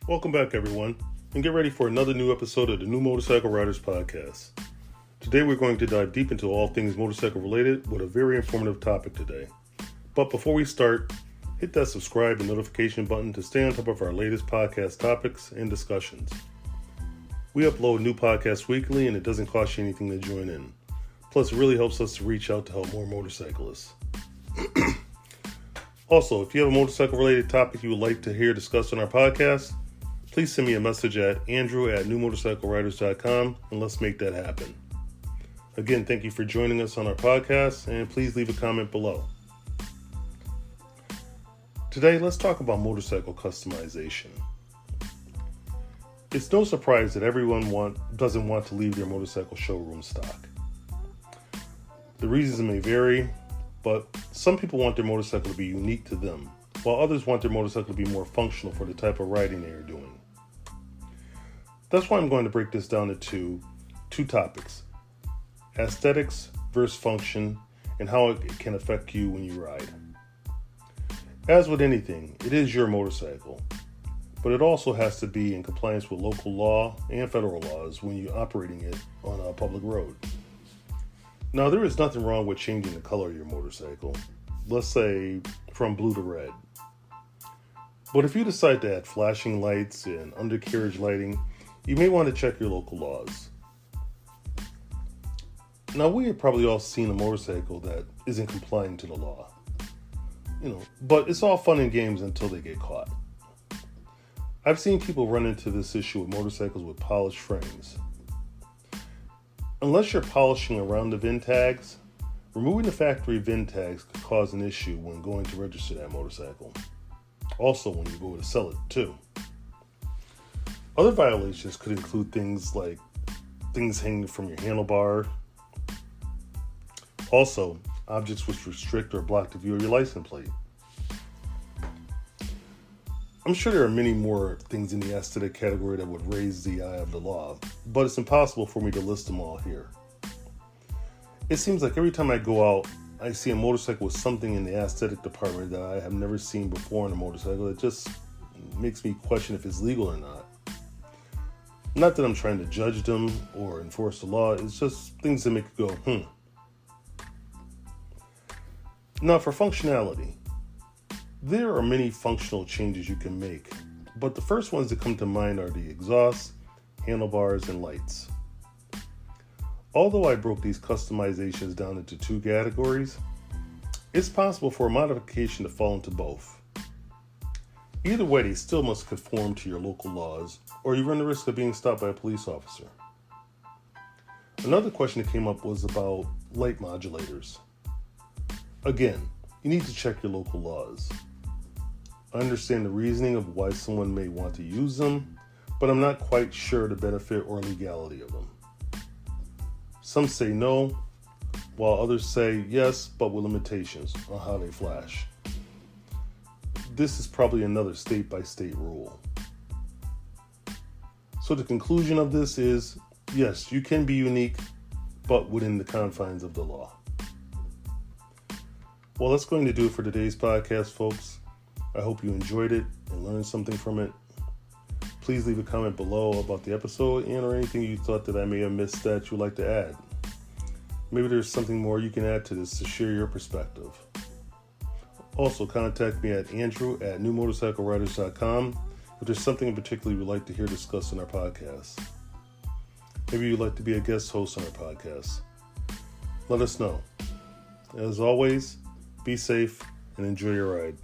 Welcome back, everyone, and get ready for another new episode of the New Motorcycle Riders Podcast. Today, we're going to dive deep into all things motorcycle related with a very informative topic today. But before we start, hit that subscribe and notification button to stay on top of our latest podcast topics and discussions. We upload new podcasts weekly, and it doesn't cost you anything to join in. Plus, it really helps us to reach out to help more motorcyclists. Also, if you have a motorcycle-related topic you would like to hear discussed on our podcast, please send me a message at andrew@newmotorcycleriders.com and let's make that happen. Again, thank you for joining us on our podcast, and please leave a comment below. Today, let's talk about motorcycle customization. It's no surprise that everyone doesn't want to leave their motorcycle showroom stock. The reasons may vary, but some people want their motorcycle to be unique to them, while others want their motorcycle to be more functional for the type of riding they are doing. That's why I'm going to break this down into two topics: aesthetics versus function, and how it can affect you when you ride. As with anything, it is your motorcycle, but it also has to be in compliance with local law and federal laws when you're operating it on a public road. Now, there is nothing wrong with changing the color of your motorcycle, let's say from blue to red. But if you decide to add flashing lights and undercarriage lighting, you may want to check your local laws. Now, we have probably all seen a motorcycle that isn't complying to the law. But it's all fun and games until they get caught. I've seen people run into this issue with motorcycles with polished frames. Unless you're polishing around the VIN tags, removing the factory VIN tags could cause an issue when going to register that motorcycle. Also, when you go to sell it, too. Other violations could include things like things hanging from your handlebar. Also, objects which restrict or block the view of your license plate. I'm sure there are many more things in the aesthetic category that would raise the eye of the law, but it's impossible for me to list them all here. It seems like every time I go out, I see a motorcycle with something in the aesthetic department that I have never seen before in a motorcycle. It just makes me question if it's legal or not. Not that I'm trying to judge them or enforce the law, it's just things that make you go, Now, for functionality, there are many functional changes you can make, but the first ones that come to mind are the exhaust, handlebars, and lights. Although I broke these customizations down into two categories, it's possible for a modification to fall into both. Either way, they still must conform to your local laws, or you run the risk of being stopped by a police officer. Another question that came up was about light modulators. Again, you need to check your local laws. I understand the reasoning of why someone may want to use them, but I'm not quite sure the benefit or legality of them. Some say no, while others say yes, but with limitations on how they flash. This is probably another state-by-state rule. So the conclusion of this is, yes, you can be unique, but within the confines of the law. Well, that's going to do it for today's podcast, folks. I hope you enjoyed it and learned something from it. Please leave a comment below about the episode and or anything you thought that I may have missed that you'd like to add. Maybe there's something more you can add to this to share your perspective. Also, contact me at andrew@newmotorcycleriders.com if there's something in particular you'd like to hear discussed in our podcast. Maybe you'd like to be a guest host on our podcast. Let us know. As always, be safe and enjoy your ride.